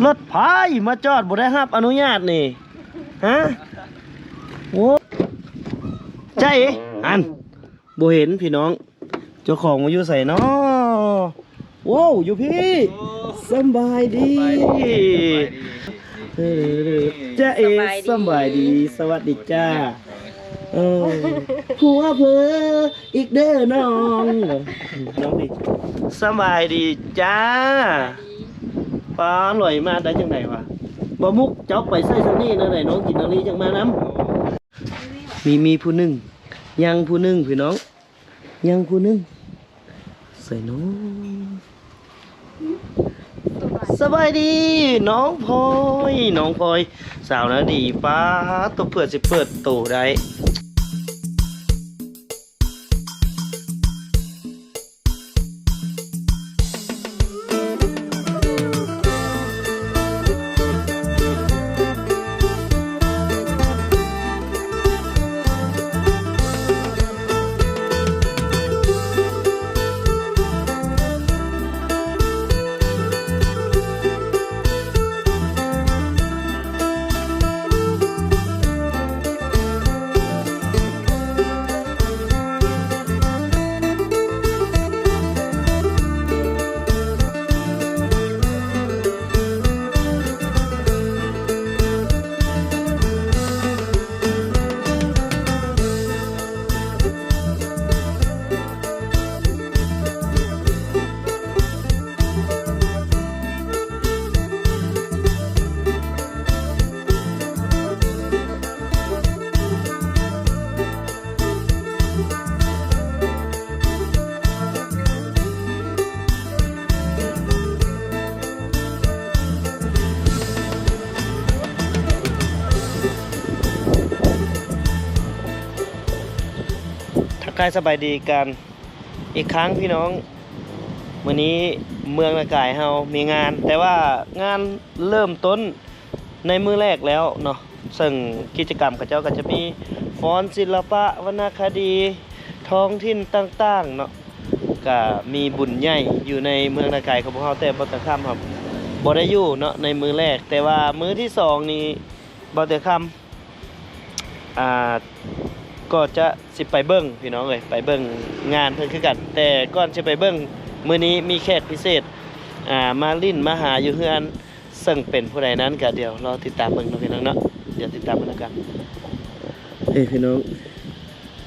รถไฟมาจอดบ่ได้รับอนุญาตนี่ฮะโอ้ใจอันบ่เห็นพี่น้องเจ้าของมาอยู่ใส่นาะโว้อยู่พี่สบายดีจ้าเอสบายดีสวัสดีจ้าผัวเพออีกเด้อน้องน้องดิสบายดีจ้าปลาอร่อยมากได้จังไหนวะบ่มุกเจ้าไปใส่ซันนี่นะไหนน้องกินอันนี้จังมาน้ำมีผู้หนึ่งยังผู้หนึ่งพี่น้องยังผู้หนึ่งใส่น้องสบายดีน้องพลอยสาวนะดีป้าตัวเปิดสิเปิดตัวได้กายสบายดีกันอีกครั้งพี่น้องวันนี้เมืองนากายเฮามีงานแต่ว่างานเริ่มต้นในมื้อแรกแล้วเนาะซึ่งกิจกรรมกับเจ้าก็จะมีฟ้อนศิลปะวรรณคดีท้องถิ่นต่างๆเนาะก็มีบุญใหญ่อยู่ในเมืองนากายของพวกเฮาแต่บ่ตะค่ำครับบ่ได้อยู่เนาะในมื้อแรกแต่ว่ามื้อที่2นี้บ่ตะค่ำก็จะสิไปเบิ้งพี่น้องเลยไปเบิ้งงานเพิ่นคือกันแต่ก่อนจะไปเบิ้งมื้อนี้มีแขกพิเศษมาลิ้นมาหาอยู่เฮือนซึ่งเป็นผู้ใดนั้นก็เดี๋ยวรอติดตามเบิ้งเนาะพี่น้องเนาะเดี๋ยวติดตามกันแล้วกันพี่น้อง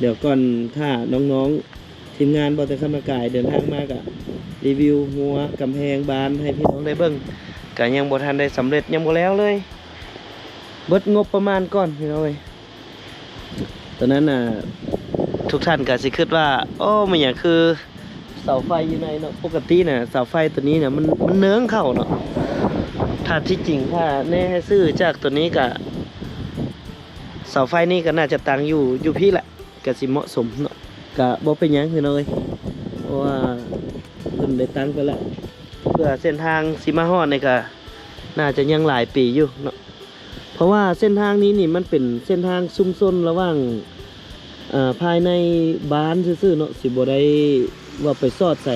เดี๋ยวก่อนถ้าน้องๆทีมงานบ่แต่คำนากายเดินทางมาก็รีวิวหัวกำแพงบานให้พี่น้องได้เบิ้งก็ยังบ่ทันได้สำเร็จยังบ่แล้วเลยเบิดงบประมาณก่อนพี่น้องเอ้ยตอนนั้นทุกท่านก็สิคิดว่าโอ้มันอย่างคือเสาไฟอยู่ในเนาะปกติเสาไฟตัวนี้มันเนื้องเข้าเนาะถ้าที่จริงถ้าแน่ให้ซื้อจากตัวนี้ก็เสาไฟนี่ก็น่าจะตั้งอยู่พี่แหละก็สิเหมาะสมเนาะก็บ่เป็นหยังคือน้อยเพราะว่าเพิ่นได้ตั้งไปแล้วเพื่อเส้นทางสิมาฮอดนี่ก็น่าจะยังหลายปีอยู่เนาะเพราะว่าเส้นทางนี้นี่มันเป็นเส้นทางซุ่มซ่นระหว่างภายในบ้านซื่อๆเนาะสิบ่ได้ว่าไปสอดใส่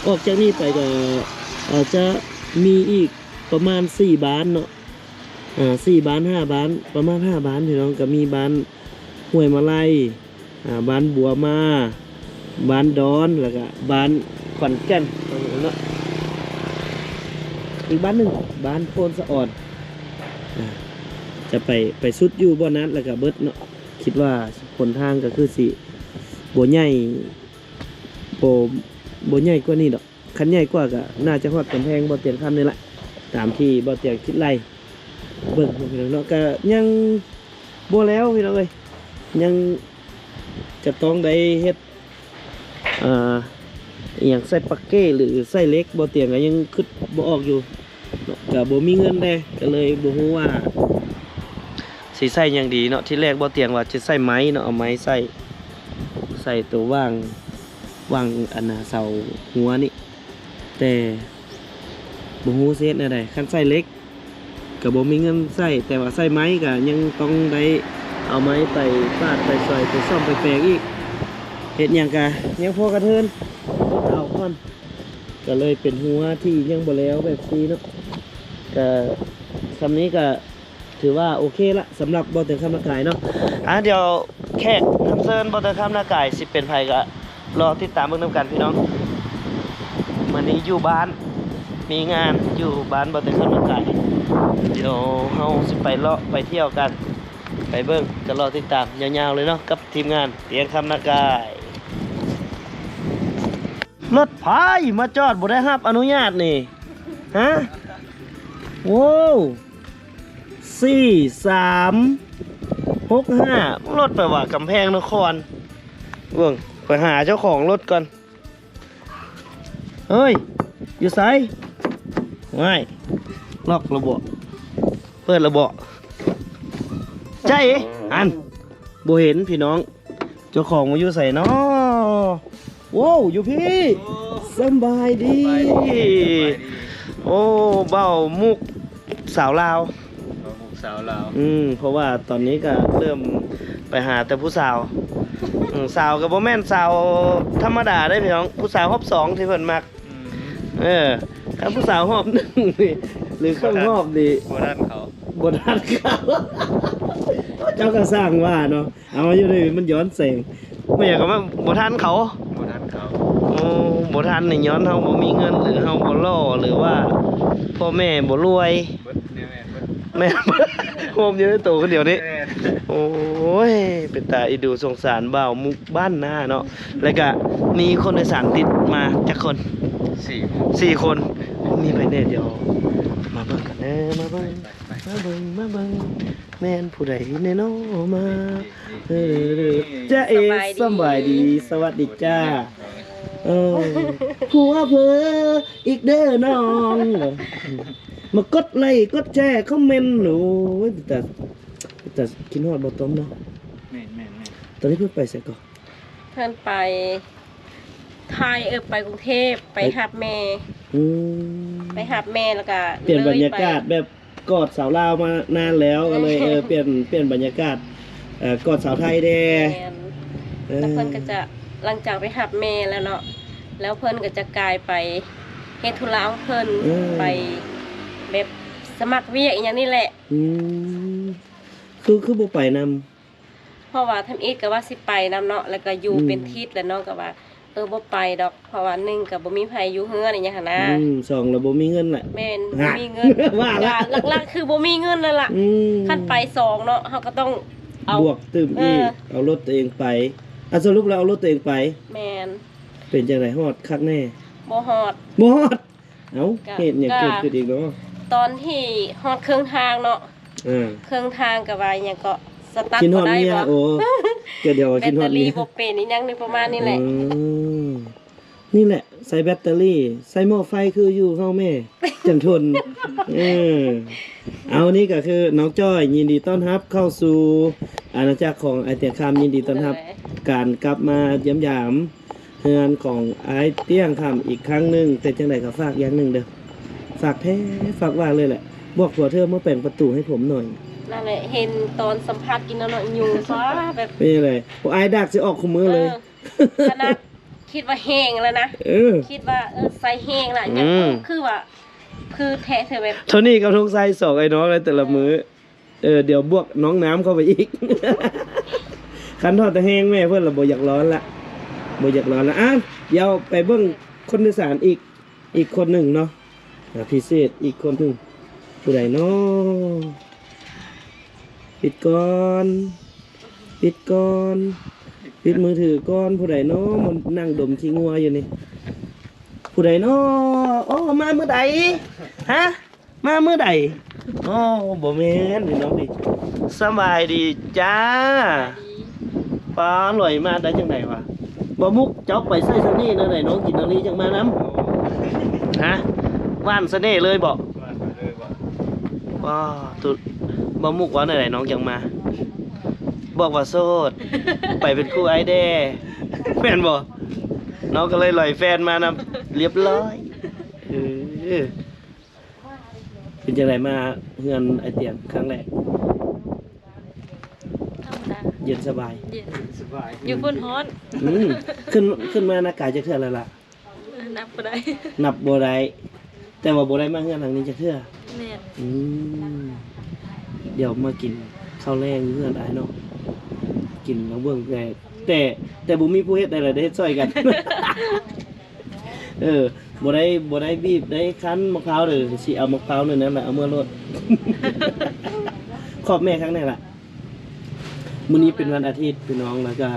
ออกจากนี้ไปก็อาจจะมีอีกประมาณ4บ้านเนาะ4บ้าน5บ้านประมาณ5บ้านพี่น้องก็มีบ้านห้วยมะไลบ้านบัวมาบ้านดอนแล้วก็บ้านขอนแก่นเนาะอีกบ้านหนึ่งบ้านโพนสะอ่อนจะไปสุดอยู่บ่อนั้นแล้วก็เบิดเนาะคิดว่าผลทางก็คือสิบ่ใหญ่บ่ใหญ่กว่านี้ดอกคันใหญ่กว่าก็น่าจะฮอดกำแพงบ่เตียงคำนี่แหละตามที่บ่เตียงคิดไล่เบิ่งพี่น้องเนาะก็ยังบ่แล้วพี่น้องเอ้ยยังจะต้องได้เฮ็ดอย่างใส่ปักเก้หรือใส่เล็กบ่เตียงก็ยังคิดบ่ออกอยู่ก็บ่มีเงินได้ก็เลยบ่ฮู้ว่าสิใส่อย่างดีเนาะที่แรกบ่เตียงว่าจะใส่ไม้เนาะเอาไม้ใส่ตัวว่างอันเสาหัวนี่แต่บ่ฮู้เฮ็ดแนวใดคันใส่เล็กก็บ่มีเงินใส่แต่ว่าใส่ไม้ก็ยังต้องได้เอาไม้ไปฟาดไปซอยไปซ่อมไปแปลงอีกเฮ็ดหยังกะยังพอกระเทินเอาก่อนก็เลยเป็นหัวที่ยังบ่แล้วแบบนี้เนาะ ก็สำนี้ก็ถือว่าโอเคละสำหรับบ่เติมคำนากายเนาะเดี๋ยวแขกคำเซินบ่เติมคำนากายสิเป็นไผก็รอติดตามเบิ่งนำกันพี่น้องมื้อนี้อยู่บ้านมีงานอยู่บ้านบ่เติมคำนากายเดี๋ยวเฮาสิไปเลาะไปเที่ยวกันไปเบิ่งก็รอติดตามยาวๆเลยเนาะกับทีมงานเตียงคำนากายรถไฟมาจอดบ่ได้รับอนุญาตนี่ฮะโว้ว4365รถไปว่ากำแพงนครเบิ่งไปหาเจ้าของรถก่อนเฮ้ยอยู่ไสไม่ล็อกระบบเปิดระบบใจอันบ่เห็นพี่น้องเจ้าของมาอยู่ใส่เนาะโว้วอยู่พี่สบายดีโอ้เบ้ามุกสาวลาวเพราะว่าตอนนี้ก็เริ่มไปหาแต่ผู้สาวสาวกับโบแม่นสาวธรรมดาได้พี่น้องผู้สาวฮอบ2ที่เพิ่นมักถ้าผู้สาวฮอบ1นี่หรือข้างฮอบนี่บ่ทันเขาเจ้าก็สร้างว่าเนาะเอามาอยู่นี่มันย้อนแสงไม่อยากก็ว่าบ่ทันเขาโอ้บ่ทันนี่ย้อนเฮาบ่มีเงินหรือเฮาบ่หล่อหรือว่าพ่อแม่บ่รวยแม่โฮมอยู่ในตู้คนเดียวนี้โอ้ยเป็นตาอีดูสงสารบ่าวมุกบ้านหน้าเนาะแล้วก็มีคนโดยสารติดมาจักคน4คนมีไปเนี่ยเดี๋ยวมาเบิ่งกันมาเบิ่งแม่นผู้ใดแน่นอมาจ้าเอสบายดีสวัสดีจ้าผัวเพออีกเด้อน้องมากดไลค์กดแชร์คอมเมนต์หนูแต่กินฮอดบ่ต้มเนาะแม่นตอนนี้เพิ่นไปไสก่อนเพิ่นไปไทยไปกรุงเทพไปหับแม่ไปหับแม่แล้วก็เปลี่ยนบรรยากาศแบบกอดสาวลาวมานานแล้วก็เลยเปลี่ยนบรรยากาศกอดสาวไทยแด่แล้วเพิ่นก็จะหลังจากไปหับแม่แล้วเนาะแล้วเพิ่นก็จะกลายไปเฮ็ดธุระของเพิ่นไปแบบสมัครเวียกอย่างนี้แหละคือบ่ไปนำเพราะว่าทำอีกก็ว่าสิไปนำเนาะแล้วก็อยู่เป็นทิศแล้วเนาะก็ว่าบ่ไปดอกเพราะว่า1ก็บ่มีไผอยู่เฮือนอีหยังหั่นนะ2แล้วบ่มีเงินแหละแม่นบ่มีเงินว่าหลักๆคือบ่มีเงินนั่นล่ะคันไป2เนาะเฮาก็ต้องเอาบวกตึมอีกเอารถตัวเองไปสรุปแล้วเอารถตัวเองไปแม่นเป็นจังได๋ฮอดคักแน่บ่ฮอดเอ้าเหตุเนี่ยเกิดขึ้นอีกเนาะตอนที่ฮอดเครื่องทางเนาะเครื่องทางก็ว่าหยังก็สตาร์ทบ่ได้บ่โอ้ก็เดี๋ยวกินฮอดนี่แบตเตอรี่บ่เป็นอีหยังในประมาณนี้แหละนี่แหละใส่แบตเตอรี่ใส่หม้อไฟคืออยู่เฮาแม่จังทนเอานี่ก็คือน้องจ้อยยินดีต้อนรับเข้าสู่อาณาจักรของไอเตียงคำยินดีต้อนรับการกลับมาเยี่ยมยามเฮือนของไอเตียงคำอีกครั้งนึงแต่จังได๋ก็ฝากอย่างนึงเด้อฝากแท้ฝากว่าเลยแหละบอกผัวเธอมาแปลงประตูให้ผมหน่อยนั่นแหละเห็นตอนสัมภาษณ์กินแล้วเนาะอยู่ซะแบบเป็นอะไรไอ้ดักสิออกคุมือเลยขนาดคิดว่าแห้งแล้วนะคิดว่าใส่แห้งล่ะยังคือว่าคือแท้เธอแบบเท่านี้กับทงไซ2ไอ้น้องเลยแต่ละมื้อเดี๋ยวบวกน้องน้ำเข้าไปอีกคันทอดแต่แห้งแม่เพิ่นละบ่อยากร้อนละบ่อยากร้อนละเดี๋ยวไปเบิ่งคนโดยสารอีกคนหนึ่งเนาะพิเศษอีกคนหนึ่งผู้ใดเนาะปิดก่อนปิดมือถือก่อนผู้ใดเนาะมันนั่งดมขี้งัวอยู่นี่ผู้ใดเนาะโอ้มาเมื่อใดฮะมาเมื่อใดโอ้บ่แม่นพี่น้องดิสบายดีจ้าปลาอร่อยมากได้จังไดวะบ่มุกเจ้าไปใส่ซะนี่นะไหนน้องกินอันนี้จังมานำฮะว่านซะนี่เลยบ่ว้าตุบ่มุกว่าไหนน้องจังมาบอกว่าโสดไปเป็นคู่ไอ้แด่แฟนบ่น้องก็เลยลอยแฟนมานำเรียบร้อยเป็นจังไดมาเฮือนไอเตียงครั้งแรกเย็นสบายอยู่บนฮ้อนขึ้นมาอากาศจะเทื่อแล้วล่ะนับบ่ได้แต่ว่าบ่ได้มาเฮือนหลังนี้จะเทื่อ แม่น อืมเดี๋ยวมากินข้าวแรงเพื่อนไอ้เนาะกินน้ำเบิ่งแต่บ่มีผู้เฮ็ดได้ล่ะได้เฮ็ดซอยกัน บ่ได้บีบได้คั้นมะพร้าวเด้อสิเอามะพร้าวนั่นน่ะเอามื่อรด ขอบแม่ครั้งนี้ล่ะมื้อนี้เป็นวันอาทิตย์พี่น้องแล้วก็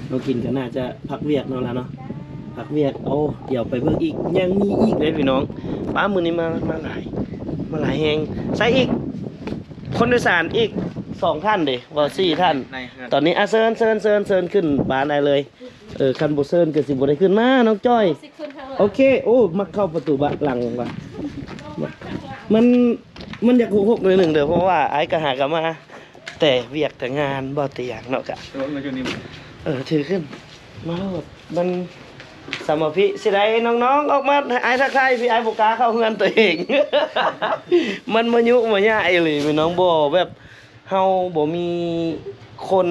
เรากินก็น่าจะพักเวียกเนาะล่ะเนาะพักเวียกเอาเดี๋ยวไปเบิ่งอีกยังมีอีกเลยพี่น้องป้ามื้อนี้มาหลายแฮงใส่อีกคนโดยสารอีก2ท่านเด้บ่4ท่าน ตอนนี้เชิญขึ้นบ้านได้เลยคันบ่เชิญก็สิบ่ได้ขึ้นมาน้องจ้อย สิขึ้นทางหลัง โอเคโอ้มาเข้าประตูบ้านหลังว่ะมันอยากหกๆหน่อยหนึงเด้อเพราะว่าไอ้ก็หากนมาแต่เวียกแต่งานบ่แต่อย่างเนาะกะถือขึ้นมาโลดมันสมาธิสิได้น้องๆออกมาไอ้ทักทายพี่ไอ้บ่กล้าเข้าเฮือนตัวเอง มันมายุมาย่าอีหลีพี่น้องบ่แบบเฮาบ่มีคน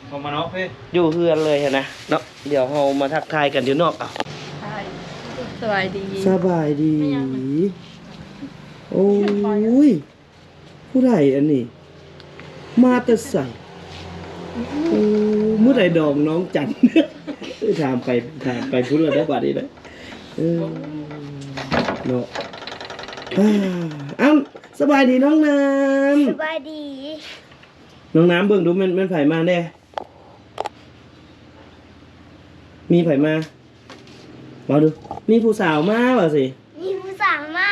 เข้ามาเนาะพี่อยู่เฮือนเลยนะเนาะเดี๋ยวเฮามาทักทายกันอยู่นอกอ่ะ สบายดี สบายดีโอ้ยผู้ใดอันนี้มาแต่ใส่โอ้เมื่อใดดองน้องจัน ถามไปพูดแล้วได้บัดนี้เลยเนาะอ้าวสบายดีน้องน้ำ สบายดี น้องน้ำเบิ่งดูมันไผมาแน่มีไผมาบอกดูมีผู้สาวมาบ่สิ มีผู้สั่งมา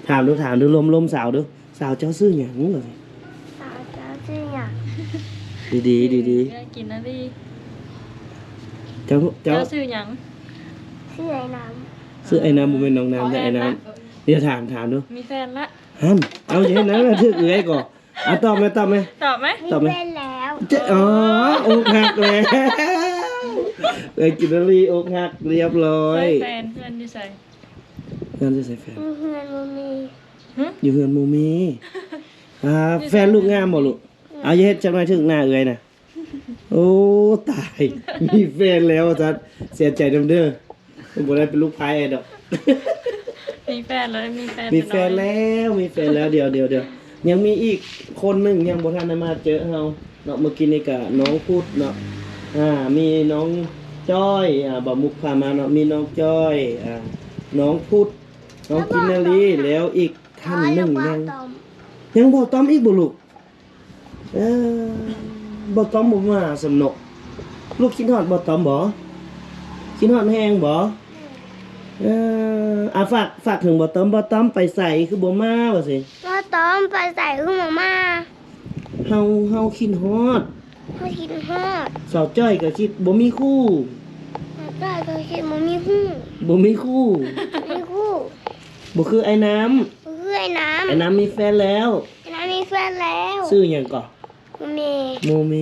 ถามดูลมสาวดูสาวเจ้าซื้อหยังบ่สิ สาวเจ้าชื่ออย่าง ดี กินนะดิ เจ้า ชื่อหยัง ชื่อไอ้น้ ซื้อไอ้น้ำบ่แม่นน้องน้ำแต่ไอ้น้ำเดี๋ยวถามดู มีแฟนละ ฮั่นเอาอย่างนั้นน่ะทึกเอื้อยก่อนตอบไหม ตอบไหม ำ ตอบไหม มีแฟนแล้ว อ๋ออกหักแล้วกินนารีอกหักเรียบร้อย แฟนเพื่อนที่ใส่ เพื่อนจะใส่แฟน มีเพื่อนบ่มี อยู่เฮือนหมูมีแฟนลูกงามบ่ลูกเอาอย่าเฮ็ดจังหน่อยถึงหน้าเอื้อยน่ะโอ้ตายมีแฟนแล้วจัดเสียใจเด้อบ่ได้เป็นลูกพายดอก มีแฟนแล้วมีแฟน มีแฟนแล้วเดี๋ยวยังมีอีกคนหนึงยังบ่ทันได้มาเจอเฮาเนาะเมื่อกี้นี่ก็น้องพุทธเนาะมีน้องจ้อยบ่มุกพามาเนาะมีน้องจ้อยน้องพุทธน้องกินนารีแล้วอีกท่านหนึงยังบ่ต้อมอีกบ่ลูกบ่ต้อมบ่มาสำนกลูกคิดฮอดบ่ต้อมบ่คิดฮอดแฮงบ่ฝากถึงบ่ต้อมไปใส่คือบ่มาว่าสิ ก็ต้อมไปใส่ขึ้นมา เฮาคิดฮอด เขาคิดฮอด สาวจ้อยก็คิดบ่มีคู่ แล้วก็เขาคิดมันมีหู้ บ่มีคู่ มีคู่ บ่คือไอ้น้ำ ก็คือไอ้น้ ไอ้น้ำมีแฟนแล้ว ำไอ้น้ำมีแฟนแล้ว ชื่อหยังก่อ มันมี โมเม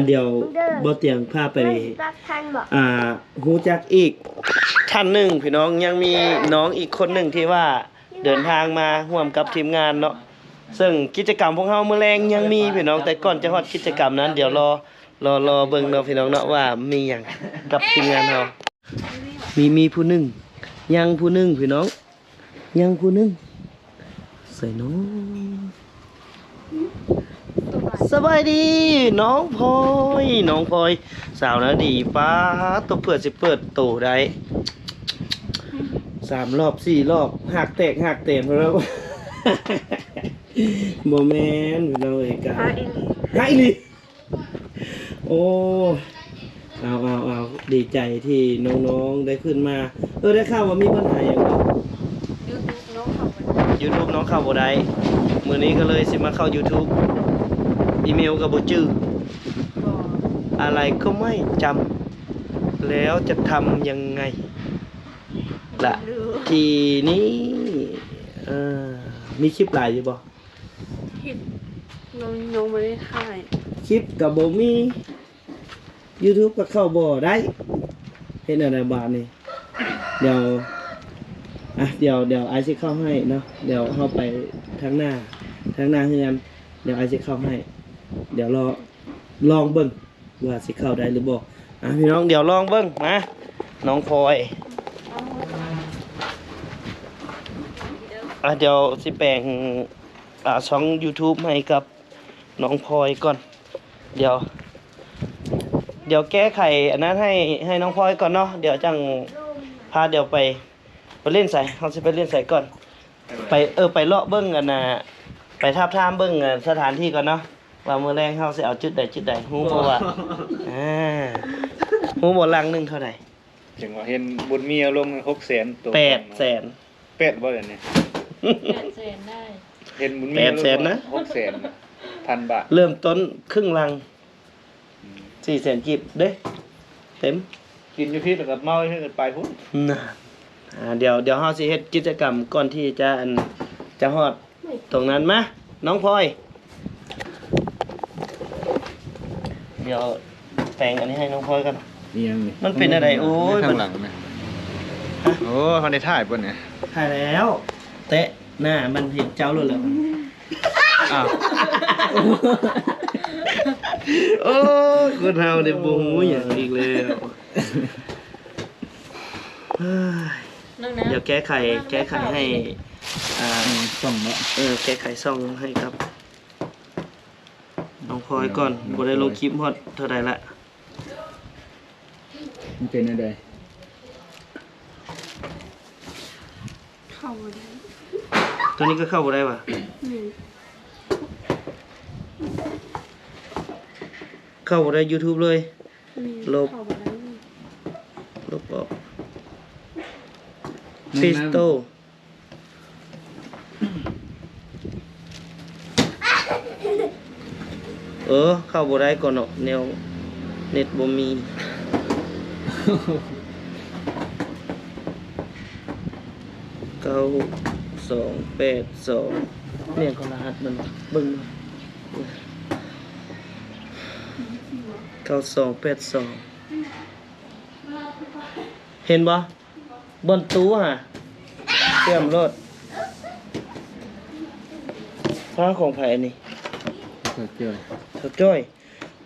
เดี๋ยวบ่เตียงพาไป รักทันบอก ฮู้จักอีกท่านหนึ่งพี่น้องยังมีน้องอีกคนหนึ่งที่ว่าเดินทางมาร่วมกับทีมงานเนาะซึ่งกิจกรรมของเฮามื้อแลงยังมีพี่น้องแต่ก่อนจะฮอดกิจกรรมนั้นเดี๋ยวรอเบิ่งเนาะพี่น้องเนาะว่ามีหยังกับทีมงานเฮามีผู้หนึงยังผู้หนึงพี่น้องยังผู้หนึงใส่น้องสบายดีน้องพลอยสาวนะดีป้าตัวเปิดสิเปิดโตได้3 รอบ 4 รอบหักแตกแล้ว โมเมนต์เราเอกาไงลิโอ้เอาดีใจที่น้องๆได้ขึ้นมาได้ข่าวว่ามีปัญหาอย่างไรYouTube น้องเข้าบ่ได้มื้อนี้ก็เลยสิมาเข้า YouTube อีเมลก็บ่จื้ออะไรก็ไม่จำแล้วจะทำยังไงล่ะทีนี้มีคลิปหลายอยู่บ่ น้องไม่ได้ถ่าย คลิปกับบ่มี YouTube ก็เข้าบ่ได้เฮ็ดอะไรบาดนี่เดี๋ยวไอซิเข้าให้เนาะเดี๋ยวเฮาไปทางหน้าเฮือนเดี๋ยวไอซิเข้าให้เดี๋ยวลองเบิ่งว่าสิเข้าได้หรือบ่พี่น้องเดี๋ยวลองเบิ่งมา น้องพลอยเดี๋ยวสิแปลงช่อง YouTube ให้กับน้องพลอยก่อน เดี๋ยวแก้ไขอันนั้นให้น้องพลอยก่อนเนาะเดี๋ยวจังพาเดี๋ยวไปเล่นใส่เราจะไปเล่นใส่ก่อนไปเลาะเบิ้งกันนะไปทาบทามเบิ้งสถานที่ก่อนเนาะว่ามื้อแรงเฮาสิเอาจุดใดฮู้บ่ว่าฮู้บ่ลังหนึงเท่าใด จังว่าเห็นบุญมีเอาลง600,000ตัว 800,000 เป็ดบ่เดี๋ยวนี้ 800,000ได้ เห็นบุญมี 800,000นะ 600,000 พันบาท เริ่มต้นครึ่งลัง400,000กีบเด้เต็ม กินอยู่พี่แล้วก็เมาให้กันไปพุ่น น่ะเดี๋ยวเฮาสิเฮ็ดกิจกรรมก่อนที่จะฮอดตรงนั้นมาน้องพลอยเดี๋ยวแต่งอันนี้ให้น้องพลอยกัน นี่ยังนี่ มันเป็นอะไรโอ้ย ข้างหลังนะโอ้เขาได้ถ่ายป่ะเนี่ย ถ่ายแล้วเตะหน้ามันเห็นเจ้าเลยเหรอ อ้าว โอ้ยคนเฮาได้บ่ฮู้หยังอีกแล้วเฮ้ย น้องน้ เดี๋ยวแก้ไขให้ส่องเนาะ แก้ไขซ่องให้ครับน้องพลอยก่อนบ่ได้ลงคลิปฮอดเท่าใดละ มันเป็นอะไร ตัวนี้ก็เข้าบ่ได้ว่ะเข้าบ่ได้ YouTube เลยลบออกฟิสโตเข้าบ่ได้ก่อนเนาะแนวเน็ตบ่มี9282เนี่ยก็รหัสมันเบิ่ง9282เห็นบ่บนตู้ฮะเตรียมรถฟ้าของไผอันนี้ ก็เจอ เท่าจ้อย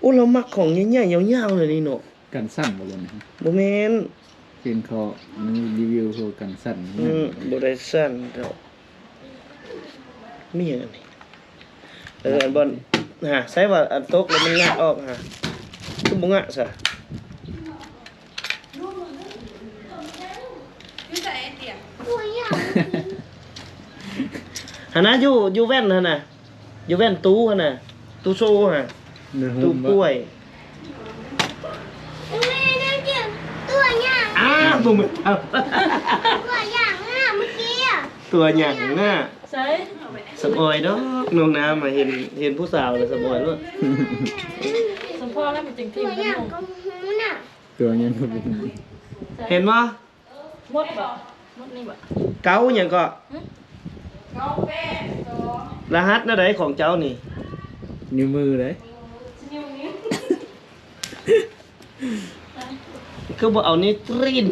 โอ้เรามักของใหญ่ๆยาวๆเลยนี่เนาะ กันสั่นบ่เลยนะ บ่แม่น เป็นเขามันรีวิวคือกันสั่น บ่ได้สั่นดอกมีหยังอันนี้อันบ่ใส่ว่าอันตกแล้วมันงัดออกคือบ่งัดซะตัวใหญ่ หั่นนะอยู่แว่นหั่นน่ะอยู่แว่นตู้หั่นน่ะตู้โซ่หั่นตู้กล้วย ไม่ได้เกี่ยวตัวใหญ่ ตัวมันเอา ตัวใหญ่เมื่อกี้อ่ะ ตัวหยังน่ะ ำใส่ สบอยดอกน้องน้ำมาเห็นผู้สาวเลยสบอยเลย สมพ่อแล้วมันจึง ตั ทิ้ง ว มัน ใหญ่ ลง ก็หูน่ะ ตัวยังก็เป็น เห็นบ่ หมดบ่หมดนี่บ่ เก้าหยังก็รหัสนั่นใดของเจ้านี่ นิ้วมือเลย นิ้วนี้ คือบ่เอานิตริน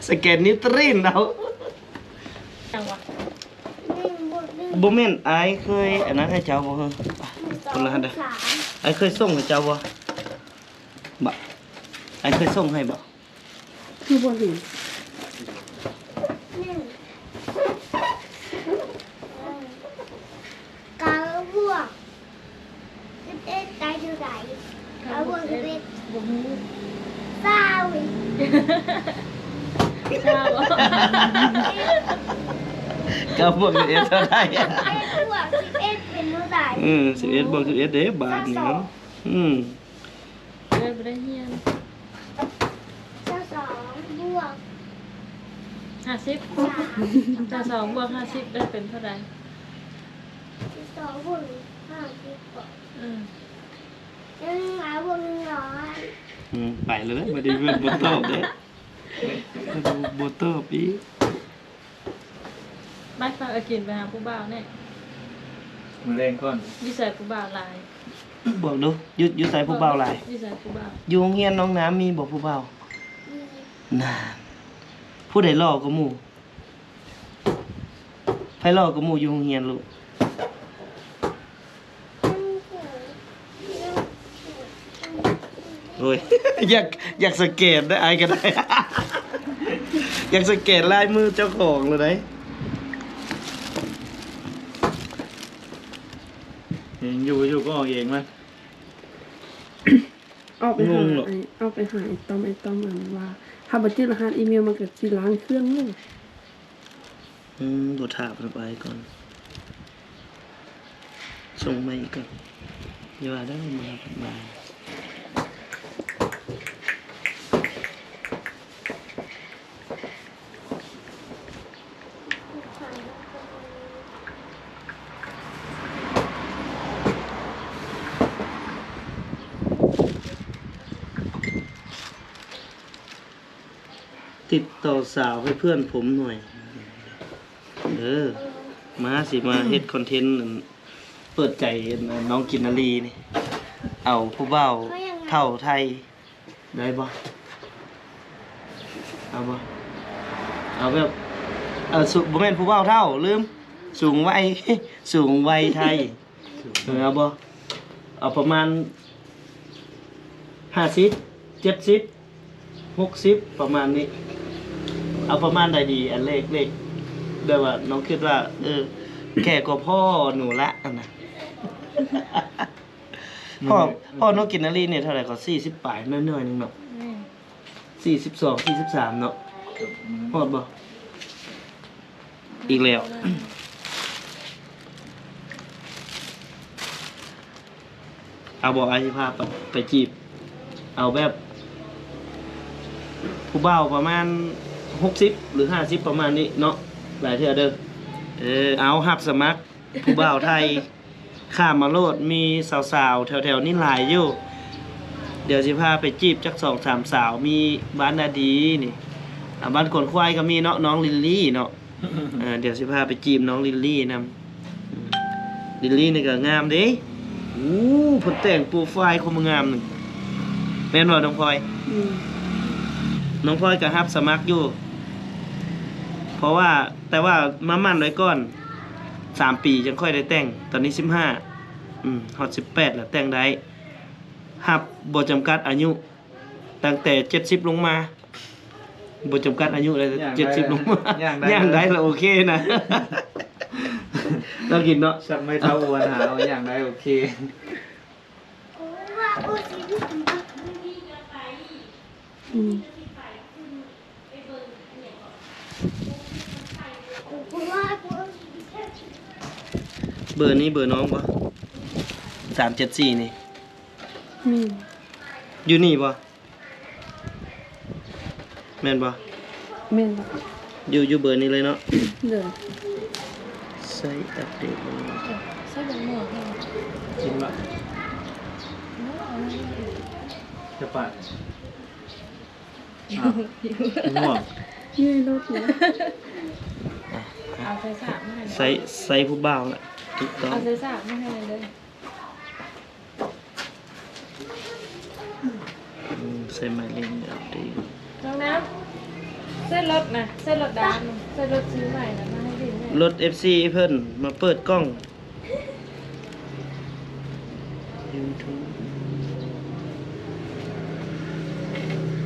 สแกนนิตรินเอา จังวะ บ่แม่นอายเคยอันนั้นให้เจ้าบ่ฮะคนละหันเด้อ 3 อายเคยส่งให้เจ้าบ่บ่อายเคยส่งให้บ่ คือบ่เห็น กาบวก11ได้เท่าไหร่กาบวก11 บ่ฮู้ เศร้าอีก ทราบบ่ ก็บวก11เท่าใด บวก11เป็นเท่าไหร่ 11บวก11เด้บาทนี่เนาะเลยบ่ได้เฮียน 2บวก 50แต่2บวก50ได้เป็นเท่าใด 2บวก50บวก หาบวก100 ไปเลยบ่ได้เพิ่นบ่ตอบเด้บ่ตอบอีก บ้านฝากเอากินไปหาผู้บ่าวแน่ มาแรงก่อน นิสัยผู้บ่าวหลาย บอกดูอยู่ไสผู้บ่าวหลาย นิสัยผู้บ่าว อยู่โรงเรียนน้องน้ำมีบ่ผู้บ่าว มี น่าผู้ใดหล่อก็หมู่ไผหล่อก็หมู่อยู่โรงเรียนลูก โอ้ย อยากสังเกตได้ไอ้ก็ได้ อยากสังเกตลายมือเจ้าของเลยได้เองอยู่ก็ออกเองมั้ย เอาไปหาไอ้ต้อมมันว่าถ้าบัตรรหัสอีเมลมันก็สิล้างเครื่องเลย บทถามไปก่อนส่งมาอีกก่อนอย่าว่าได้มาติดต่อสาวให้เพื่อนผมหน่อยมาสิมาเฮ็ดคอนเทนต์เปิดใจน้องกินนารีนี่เอาผู้เฒ่าเท่าไทยได้บ่เอาบ่เอาแบบบ่แม่นผู้เฒ่าเท่าลืมสูงวัย สูงวัยไทยเอาบ่เอาประมาณ50 70 60ประมาณนี้เอาประมาณใดดีอันเลขเดี๋ยวว่าน้องคิดว่าแก่กว่าพ่อหนูละอันน่ะ พ่อน้องกินนารีเนี่ยเท่าไหร่ก็40ปลายน้อยๆนึงเนาะ42 43เนาะฮอดบ่อีกแล้วเอาบ่อาสิพาไปจีบเอาแบบผู้บ่าวประมาณ60หรือ50ประมาณนี้เนาะหลายเทื่อเด้อเอารับสมัครผู้บ่าวไทยข้ามมาโลดมีสาวๆแถวๆนี้หลายอยู่เดี๋ยวสิพาไปจีบจัก2-3สาวมีบ้านนาดีนี่บ้านกวนควายก็มีเนาะน้องลิลลี่เนาะเดี๋ยวสิพาไปจีบน้องลิลลี่นำลิลลี่นี่ก็งามเด้เพิ่นแต่งโปรไฟล์คมงามนึงแม่นบ่น้องพลอยน้องพลอยก็รับสมัครอยู่เพราะว่าแต่ว่ามามั่นไว้ก่อน3 ปีจังค่อยได้แต่งตอนนี้15ฮอด18แล้วแต่งได้รับบ่จำกัดอายุตั้งแต่70ลงมาบ่จำกัดอายุเลย70ลงมาย่างได้แล้วโอเคนะเรากินเนาะ สักไม่เท่าอ้วนหาเอาอย่างได้โอเค ว่ากูสิอยู่ตรงนั้นกูว่ากู เบอร์นี้เบอร์น้องปะ374นี่ มี อยู่นี่ปะแม่นปะ แม่น อยู่เบอร์นี้เลยเนาะ เด้อ ใส่อัปเดตเลย ใส่เป็นหมวกให้ จริงป่ะจะปัดง่วง ยืนรถนะ เอาใส่สากมาให้ ใส่ผู้บ่าวละถูกต้อง เอาใส่สากมาให้เลย ใส่หมายเลขอัปเดต น้องน้ำเส้นรถนะเส้นรถดำเส้นรถซื้อใหม่นะมาให้ดิแม่ รถ FC เพิ่นมาเปิดกล้อง YouTube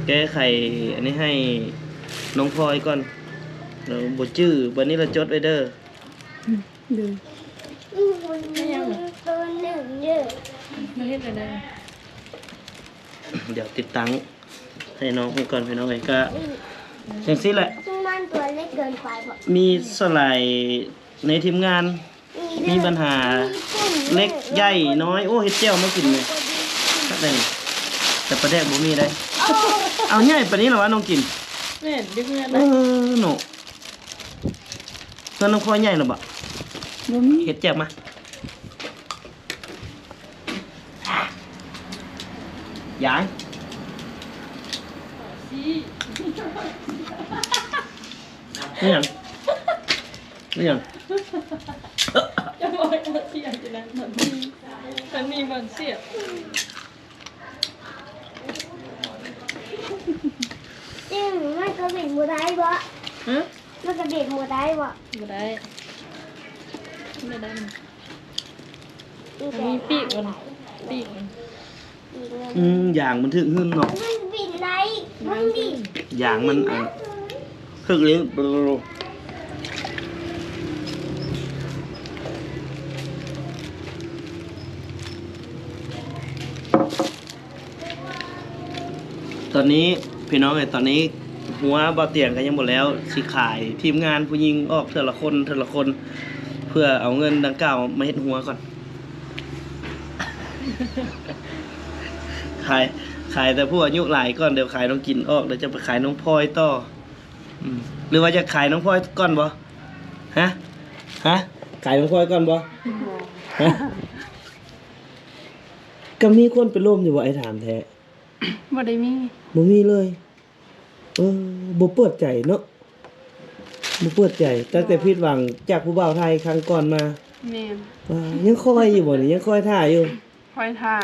แก้ไขอันนี้ให้น้องพลอยก่อนเราบ่จื้อวันนี้เราจดไว้เด้อ เด้อ คนตัวหนึ่งเยอะ มาเฮ็ดอะไรได้ เดี๋ยวติดตั้งให้น้องเพิ่นก่อนให้น้องเอ้ยก็จังซี่แหละ มันตัวเล็กเกินไปบอก มีสลายในทีมงานมีปัญหาเล็กใหญ่น้อยโอ้เฮ็ดเจียวมากินเลยได้นี่แต่ประเดกบ่มีได้เอาใหญ่ปานนี้เหรอวะน้องกิน แม่ดึกเงิน เอ นะ หนูเพิ่นน้องคอยใหญ่หรอบ่ บ่มี เฮ็ดเจียวมาหยางนี่หยังนี่หยัง จะบอกให้เอาเสียบอยู่นะมันมีมันเสียบ จริงมันก็เบ็ดมือได้บ่ ฮะ มันก็เบ็ดมือได้บ่ ไม่ได้มันมีปีกมันปีกมัน อีกเงิน อย่างมันถึงหึ่นเนาะ มันบินไรมันดิ อย่างมันถึกเลยตอนนี้พี่น้องตอนนี้หัวบ่เตียงกันยังหมดแล้วสิขายทีมงานผู้หญิงออกเทอละคนเพื่อเอาเงินดังกล่าวมาเฮ็ดหัวก่อน ขายแต่ผู้อายุหลายก่อนเดี๋ยวขายน้องกินออกเดี๋ยวจะไปขายน้องพลอยต่อหรือว่าจะขายน้องพลอยก่อนบ่ฮะขายน้องพลอยก่อนบ่ฮะก็มีคนไปร่วมอยู่บ่ไอ้ถามแท้ บ่ได้มี บ่มีเลยบ่เปิดใจเนาะบ่เปิดใจตั้งแต่ผิดหวังจากผู้บ่าวไทยครั้งก่อนมา แม่น ยังคอยอยู่บ่นี่ยังคอยท่าอยู่ คอยท่า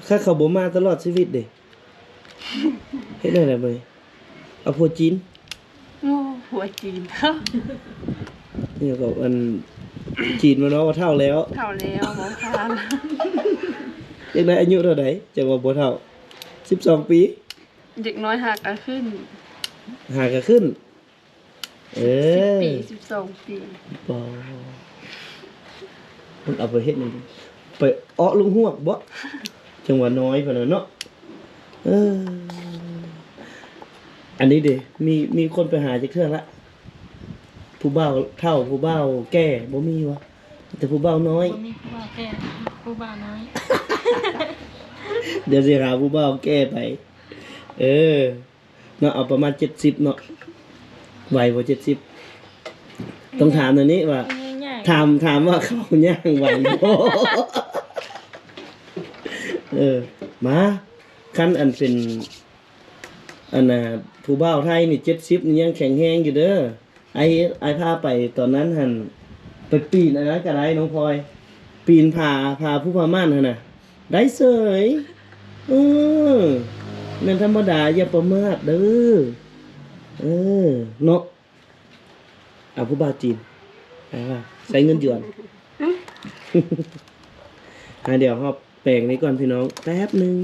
ถ้าเขาบ่มาตลอดชีวิตเด้เฮ็ดได้แล้วบ่เอาผัวจีน โอ้หัวจีน นี่ก็อันจีนมาเนาะว่าเท่าแล้ว เท่าแล้วบ่ทาน ยังได้อายุเท่าใดจะว่าบ่เท่า12 ปี เด็กน้อยหักก็ขึ้น หาก็ขึ้น 10 ปี12 ปี บ่มันเอาไปเฮ็ดนั่นไปอ้อลุงฮวกบ่จังหวะน้อยพะเนาะอันนี้เด้มีคนไปหาจักเทื่อละผู้บ่าวเฒ่าผู้บ่าวแก่บ่มีวะแต่ผู้บ่าวน้อย บ่มีผู้บ่าวแก่ผู้บ่าวน้อย เดี๋ยวสิหาผู้บ่าวแก้ไป เนาะเอาประมาณ70เนาะไหวบ่70ต้องถามอันนี้ว่า ง่าย ถามว่าเขาย่างไหวบ่ มาคันอันเป็นอันน่ะผู้บ่าวไทยนี่70นี่ยังแข็งแรงอยู่เด้อไอ้พาไปตอนนั้นหั่นไปปีนอันนั้นก็ได้น้องพลอย ปีนผาผู้พม่านหั่นน่ะได้เสยนั่นธรรมดาอย่าประมาทเด้อเนาะเอาผู้บ่าวจีนว่าใช้เงินหยวน เดี๋ยวเฮาแปลงนี้ก่อนพี่น้องแป๊บนึง